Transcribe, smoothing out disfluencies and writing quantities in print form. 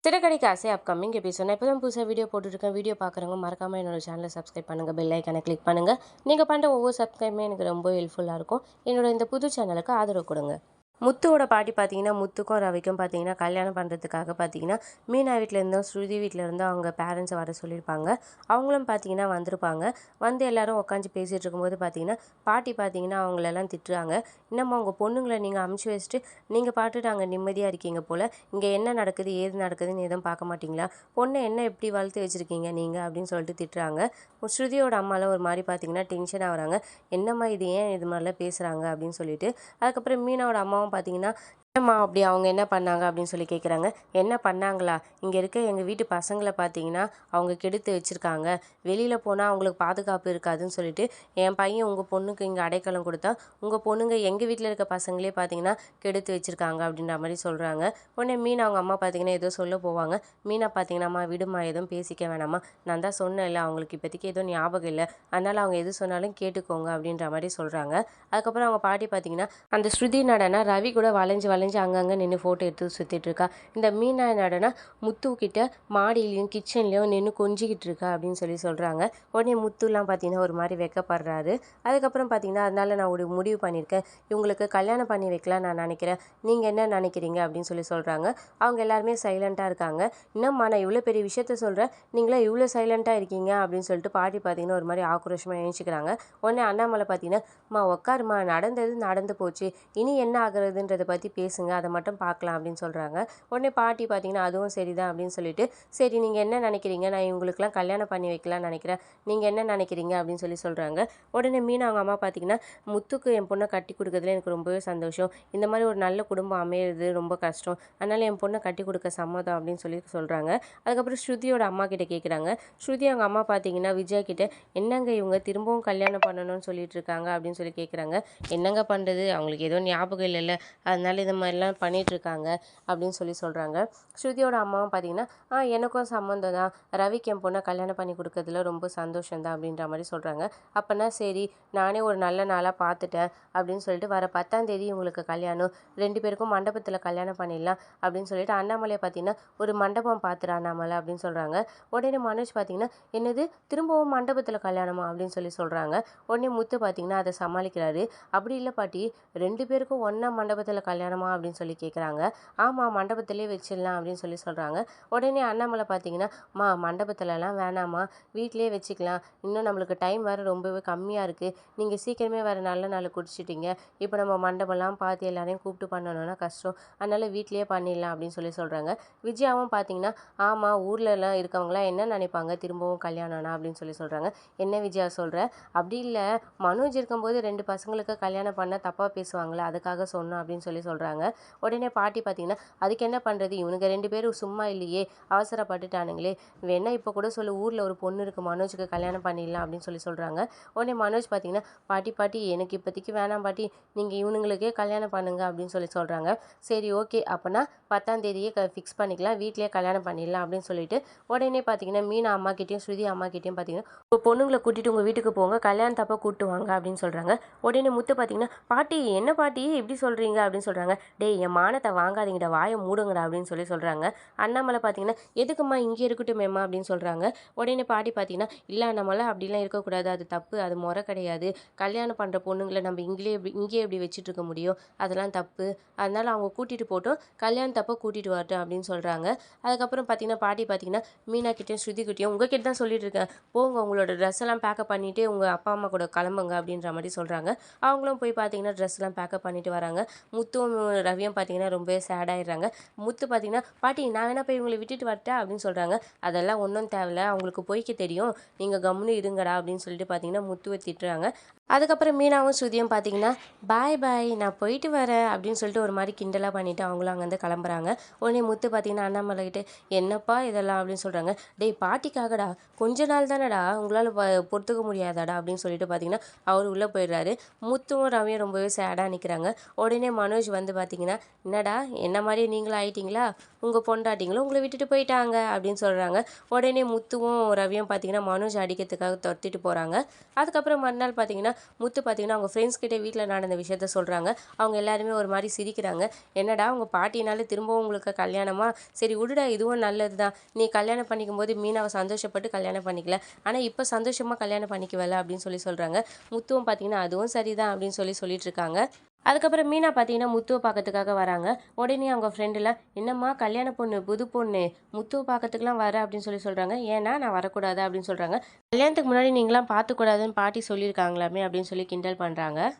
திரைக்கடைக்கு ஆசை upcoming episode நான் இப்போ தான் புதுசாக வீடியோ போட்டுருக்கேன். வீடியோ பார்க்குறவங்க மறக்காமல் என்னோட சேனலை சப்ஸ்கிரைப் பண்ணுங்கள், பெல் ஐக்கானை கிளிக் பண்ணுங்கள். நீங்கள் பண்ணுற ஒவ்வொரு சப்ஸ்கிரைபுமே எனக்கு ரொம்ப ஹெல்ப்ஃபுல்லாக இருக்கும். என்னோட இந்த புது சேனலுக்கு ஆதரவு கொடுங்க. முத்துவோட பாட்டி பார்த்தீங்கன்னா, முத்துக்கும் ரவிக்கும் பார்த்தீங்கன்னா கல்யாணம் பண்ணுறதுக்காக பார்த்தீங்கன்னா, மீனா வீட்டிலேருந்தும் ஸ்ருதி வீட்டிலேருந்தும் அவங்க பேரண்ட்ஸை வர சொல்லியிருப்பாங்க. அவங்களும் பார்த்தீங்கன்னா வந்திருப்பாங்க. வந்து எல்லோரும் உட்காந்து பேசிகிட்டு இருக்கும்போது பார்த்தீங்கன்னா, பாட்டி பார்த்தீங்கன்னா அவங்களெல்லாம் திட்டுறாங்க. இன்னமும் உங்கள் பொண்ணுங்களை நீங்கள் அமுச்சு வச்சுட்டு நீங்கள் பாட்டுட்டு அங்கே நிம்மதியாக இருக்கீங்க போல், இங்கே என்ன நடக்குது ஏது நடக்குதுன்னு எதுவும் பார்க்க மாட்டிங்களா, பொண்ணை என்ன எப்படி வளர்த்து வச்சுருக்கீங்க நீங்கள் அப்படின்னு சொல்லிட்டு திட்டுறாங்க. ஸ்ருதியோட அம்மாலாம் ஒரு மாதிரி பார்த்தீங்கன்னா டென்ஷன் ஆகுறாங்க. என்னம்மா இது ஏன் இது மாதிரிலாம் பேசுகிறாங்க அப்படின்னு சொல்லிட்டு. அதுக்கப்புறம் மீனாவோட அம்மாவும் பார்த்தீங்கன்னா, "என்னம்மா அப்படி அவங்க என்ன பண்ணாங்க?" அப்படின்னு சொல்லி கேட்குறாங்க. "என்ன பண்ணாங்களா? இங்கே இருக்க எங்கள் வீட்டு பசங்களை பார்த்தீங்கன்னா அவங்க கெடுத்து வச்சுருக்காங்க. வெளியில் போனால் அவங்களுக்கு பாதுகாப்பு இருக்காதுன்னு சொல்லிட்டு என் பையன் உங்கள் பொண்ணுக்கு இங்கே அடைக்கலம் கொடுத்தா, உங்கள் பொண்ணுங்க எங்கள் வீட்டில் இருக்க பசங்களே பார்த்தீங்கன்னா கெடுத்து வச்சுருக்காங்க" அப்படின்ற மாதிரி சொல்கிறாங்க. உடனே மீனா அவங்க அம்மா பார்த்தீங்கன்னா ஏதோ சொல்ல போவாங்க. மீனா பார்த்தீங்கன்னாம்மா விடுமா, எதுவும் பேசிக்க வேணாம்மா, நான் தான் சொன்னேன்ல அவங்களுக்கு இப்போதைக்கு எதுவும் ஞாபகம் இல்லை, அதனால் அவங்க எது சொன்னாலும் கேட்டுக்கோங்க அப்படின்ற மாதிரி சொல்கிறாங்க. அதுக்கப்புறம் அவங்க பாட்டி பார்த்தீங்கன்னா, அந்த ஸ்ருதி நடனா ரவி கூட வளைஞ்சு வளைஞ்சு அங்கங்கே நின்று ஃபோட்டோ எடுத்து சுற்றிட்டு இருக்கா. இந்த மீனா என்னடனா முத்துக்கிட்ட மாடியிலையும் கிச்சன்லேயும் நின்று கொஞ்சிக்கிட்டு இருக்கா அப்படின்னு சொல்லி சொல்கிறாங்க. உடனே முத்துலாம் பார்த்தீங்கன்னா ஒரு மாதிரி வெக்கப்படுறாரு. அதுக்கப்புறம் பார்த்தீங்கன்னா, அதனால நான் ஒரு முடிவு பண்ணியிருக்கேன், இவங்களுக்கு கல்யாணம் பண்ணி வைக்கலாம் நான் நினைக்கிறேன், நீங்கள் என்ன நினைக்கிறீங்க அப்படின்னு சொல்லி சொல்கிறாங்க. அவங்க எல்லாருமே சைலண்ட்டாக இருக்காங்க. என்னம்மா நான் இவ்வளோ பெரிய விஷயத்த சொல்கிறேன், நீங்களே இவ்வளோ சைலண்ட்டாக இருக்கீங்க அப்படின்னு சொல்லிட்டு பாட்டி பார்த்தீங்கன்னா ஒரு மாதிரி ஆக்ரோஷமாக எழுச்சிக்கிறாங்க. உடனே அண்ணாமலை பார்த்தீங்கன்னா, அம்மா உட்காருமா, நடந்தது நடந்து போச்சு, இனி என்ன ஆகுறதுன்றதை பற்றி பேசுங்க, அதை மட்டும் பார்க்கலாம் அப்படின்னு சொல்கிறாங்க. உடனே பாட்டி பார்த்தீங்கன்னா அதுவும் சரிதான் அப்படின்னு சொல்லிட்டு, சரி நீங்கள் என்ன நினைக்கிறீங்க, நான் இவங்களுக்குலாம் கல்யாணம் பண்ணி வைக்கலாம்னு நினைக்கிறேன், நீங்கள் என்ன நினைக்கிறீங்க அப்படின்னு சொல்லி சொல்கிறாங்க. உடனே மீனா அவங்க அம்மா பார்த்தீங்கன்னா, முத்துக்கு என் பொண்ணை கட்டி கொடுக்கறதுல எனக்கு ரொம்பவே சந்தோஷம், இந்த மாதிரி ஒரு நல்ல குடும்பம் அமையிறது ரொம்ப கஷ்டம், அதனால் என் பொண்ணை கட்டி கொடுக்க சம்மதம் அப்படின்னு சொல்லி சொல்கிறாங்க. அதுக்கப்புறம் ஸ்ருதியோட அம்மா கிட்ட கேட்குறாங்க. ஸ்ருதி அவங்க அம்மா பார்த்தீங்கன்னா விஜய் கிட்ட, என்னங்க இவங்க திரும்பவும் கல்யாணம் பண்ணணும்னு சொல்லிட்டு இருக்காங்க அப்படின்னு சொல்லி கேட்குறாங்க. என்னங்க பண்ணுறது, அவங்களுக்கு ஏதோ ஞாபகம் இல்லைல்ல, அதனால இது மாதிரிலாம் பண்ணிகிட்ருக்காங்க அப்படின்னு சொல்லி சொல்கிறாங்க. ஸ்ருதியோட அம்மாவும் பார்த்தீங்கன்னா, எனக்கும் சம்மந்தம் தான், ரவிக்கு என் பொண்ணை கல்யாணம் பண்ணி கொடுக்கறதுல ரொம்ப சந்தோஷம்தான் அப்படின்ற மாதிரி சொல்கிறாங்க. அப்போனா சரி, நானே ஒரு நல்ல நாளாக பார்த்துட்டேன் அப்படின்னு சொல்லிட்டு வர 10ஆம் தேதி இவங்களுக்கு கல்யாணம், 2 பேருக்கும் மண்டபத்தில் கல்யாணம் பண்ணிடலாம் அப்படின்னு சொல்லிட்டு அண்ணாமலையை பார்த்தீங்கன்னா ஒரு மண்டபம் பார்த்துரு அண்ணாமலை அப்படின்னு சொல்கிறாங்க. உடனே மனோஜ் பார்த்தீங்கன்னா, என்னது திரும்பவும் மண்டபத்தில் கல்யாணமா அப்படின்னு சொல்லி சொல்கிறாங்க. உடனே முத்து பார்த்தீங்கன்னா அதை சமாளிக்கிறாரு. அப்படி இல்லை பாட்டி, 2 பேருக்கும் ஒன்றா மண்டபத்தில் கல்யாணமா அப்படின்னு சொல்லி கேட்குறாங்க. ஆமாம், மண்டபத்திலே வச்சிடலாம் அப்படின்னு சொல்லி சொல்கிறாங்க. உடனே அண்ணாமலை பார்த்தீங்கன்னா, மண்டபத்துலலாம் வேணாம்மா, வீட்டிலே வச்சுக்கலாம், இன்னும் நம்மளுக்கு டைம் வேறு ரொம்பவே கம்மியாக இருக்குது, நீங்கள் சீக்கிரமே வேறு நல்ல நாள் குடிச்சிட்டிங்க, இப்போ நம்ம மண்டபம்லாம் பார்த்து எல்லாரையும் கூப்பிட்டு பண்ணணும்னா கஷ்டம், அதனால் வீட்லேயே பண்ணிடலாம் அப்படின்னு சொல்லி சொல்கிறாங்க. விஜயாவும் பார்த்தீங்கன்னா, ஆமாம் ஊர்லலாம் இருக்கவங்களாம் என்ன நினைப்பாங்க திரும்பவும் கல்யாணம்னா அப்படின்னு சொல்லி சொல்கிறாங்க. என்ன விஜயா சொல்கிற, அப்படி இல்லை, மனோஜ் இருக்கும்போது 2 பசங்களுக்கு கல்யாணம் பண்ண தப்பாக பேசுவாங்களே, அதுக்காக சொன்னோம் அப்படின்னு சொல்லி சொல்கிறாங்க. உடனே பாட்டி பார்த்தீங்கன்னா, அதுக்கு என்ன பண்ணுறது, இவனுங்க 2 பேரும் சும்மா இல்லையே, அவசரப்பட்டுட்டானுங்களே, வேணா இப்போ கூட சொல்லு, ஊரில் ஒரு பொண்ணு இருக்குது, மனோஜுக்கு கல்யாணம் பண்ணிடலாம் அப்படின்னு சொல்லி சொல்கிறாங்க. உடனே மனோஜ் பார்த்தீங்கன்னா, பாட்டி எனக்கு இப்போதைக்கு வேணாம் பாட்டி, நீங்கள் இவனுங்களுக்கே கல்யாணம் பண்ணுங்க அப்படின்னு சொல்லி சொல்கிறாங்க. சரி ஓகே, அப்போனா 10ஆம் தேதியே ஃபிக்ஸ் பண்ணிக்கலாம், வீட்லேயே கல்யாணம் பண்ணிடலாம் அப்படின்னு சொல்லிட்டு உடனே பார்த்தீங்கன்னா மீனா அம்மாக்கிட்டையும் ஸ்ருதி அம்மாக்கிட்டையும் பார்த்தீங்கன்னா, உங்கள் பொண்ணுங்களை கூட்டிகிட்டு உங்கள் வீட்டுக்கு போங்க, கல்யாணத்தப்போ கூப்பிட்டு வாங்க அப்படின்னு சொல்கிறாங்க. உடனே முத்து பார்த்தீங்கன்னா, பாட்டி என்ன பாட்டி இப்படி சொல்கிறீங்க அப்படின்னு சொல்கிறாங்க. டேய் என் மானத்தை வாங்காதீங்கடா, வாயை மூடுங்கடா அப்படின்னு சொல்லி சொல்கிறாங்க. அண்ணாமலை பார்த்தீங்கன்னா, எதுக்கும்மா இங்கே இருக்கட்டுமேம்மா அப்படின்னு சொல்கிறாங்க. உடனே பாட்டி பார்த்தீங்கன்னா, இல்லை அண்ணாமலை அப்படிலாம் இருக்கக்கூடாது, அது தப்பு, அது முறை கிடையாது, கல்யாணம் பண்ணுற பொண்ணுங்களை நம்ம இங்கேயே எப்படி வச்சுட்டு இருக்க முடியும், அதெல்லாம் தப்பு, அதனால் அவங்க கூட்டிகிட்டு போட்டோம், கல்யாணத்தப்போ கூட்டிகிட்டு வரட்டும் அப்படின்னு சொல்கிறாங்க. அதுக்கப்புறம் பார்த்தீங்கன்னா பாட்டி பார்த்தீங்கன்னா மீனாக்கிட்டையும் ஸ்ருதிக்கிட்டையும், உங்ககிட்ட தான் சொல்லிட்டு இருக்கேன், போங்க உங்களோட ட்ரெஸ் எல்லாம் பேக்கப் பண்ணிவிட்டு உங்கள் அப்பா அம்மா கூட கிளம்புங்க அப்படின்ற மாதிரி சொல்கிறாங்க. அவங்களும் போய் பார்த்தீங்கன்னா ட்ரெஸ்லாம் பேக்கப் பண்ணிட்டு வராங்க. முத்துவும் ரவியும் பார்த்தீங்கன்னா ரொம்பவே சேட் ஆயிடுறாங்க. முத்து பார்த்தீங்கன்னா, பாட்டி நான் வேணா போய் இவங்களை விட்டுட்டு வரட்டா அப்படின்னு சொல்கிறாங்க. அதெல்லாம் ஒன்றும் தேவையில்ல, அவங்களுக்கு போய்க்க தெரியும், நீங்கள் கம்முன்னு இருங்கடா அப்படின்னு சொல்லிட்டு பார்த்தீங்கன்னா முத்துவை திட்டுறாங்க. அதுக்கப்புறம் மீனாவும் ஸ்ருதியும் பார்த்தீங்கன்னா, பாய் பாய் நான் போயிட்டு வரேன் அப்படின்னு சொல்லிட்டு ஒரு மாதிரி கிண்டலாக பண்ணிவிட்டு அவங்களும் அங்கேருந்து கிளம்புறாங்க. உடனே முத்து பார்த்தீங்கன்னா அண்ணாமலைகிட்ட, என்னப்பா இதெல்லாம் அப்படின்னு சொல்கிறாங்க. டேய் பாட்டிக்காகடா, கொஞ்ச நாள் தானடா, உங்களால் பொறுத்துக்க முடியாதாடா அப்படின்னு சொல்லிட்டு பார்த்தீங்கன்னா அவர் உள்ளே போயிடுறாரு. முத்துவும் ரவியும் ரொம்பவே சேடாக நிற்கிறாங்க. உடனே மனோஜ் வந்து பார்த்தீங்கன்னா, "என்னடா என்ன மாதிரியே நீங்களும் ஆயிட்டீங்களா? உங்க பொண்டாட்டிங்களும் உங்கள விட்டுட்டு போயிட்டாங்க" அப்படின்னு சொல்றாங்க. உடனே முத்துவும் ரவியும் பார்த்தீங்கன்னா, மனோஜ அடிக்கிறதுக்காக தொரத்திட்டு போறாங்க. அதுக்கப்புறம் மறுநாள் பார்த்தீங்கன்னா, முத்து பார்த்தீங்கன்னா, அவங்க ஃப்ரெண்ட்ஸ் கிட்ட வீட்ல நடந்த விஷயத்த சொல்றாங்க. அவங்க எல்லாருமே ஒரு மாரி சிரிக்கிறாங்க. "என்னடா உங்க பாட்டினால திரும்பவும் உங்களுக்கு கல்யாணமா? சரி விடுடா இதுவும் நல்லது தான். நீ கல்யாணம் பண்ணிக்கும்போது மீனாவ சந்தோஷப்பட்டு கல்யாணம் பண்ணிக்கல. ஆனா இப்ப சந்தோஷமா கல்யாணம் பண்ணிக்குவல்ல" அப்படின்னு சொல்றாங்க. முத்துவும் பார்த்தீங்கன்னா, "அதுவும் சரிதான்" அப்படின்னு சொல்லிட்டு இருக்காங்க. அதுக்கப்புறம் மீனா பார்த்தீங்கன்னா, முத்துவ பார்க்கறதுக்காக வராங்க. உடனே அவங்க ஃப்ரெண்டுலாம், "என்னம்மா கல்யாண பொண்ணு, புது பொண்ணு, முத்துவ பார்க்கறதுக்குலாம் வர" அப்படின்னு சொல்றாங்க. "ஏன்னா நான் வரக்கூடாதா?" அப்படின்னு சொல்றாங்க. "கல்யாணத்துக்கு முன்னாடி நீங்கலாம் பார்த்துக்கூடாதுன்னு பாட்டி சொல்லியிருக்காங்களாமே" அப்படின்னு கிண்டல் பண்றாங்க.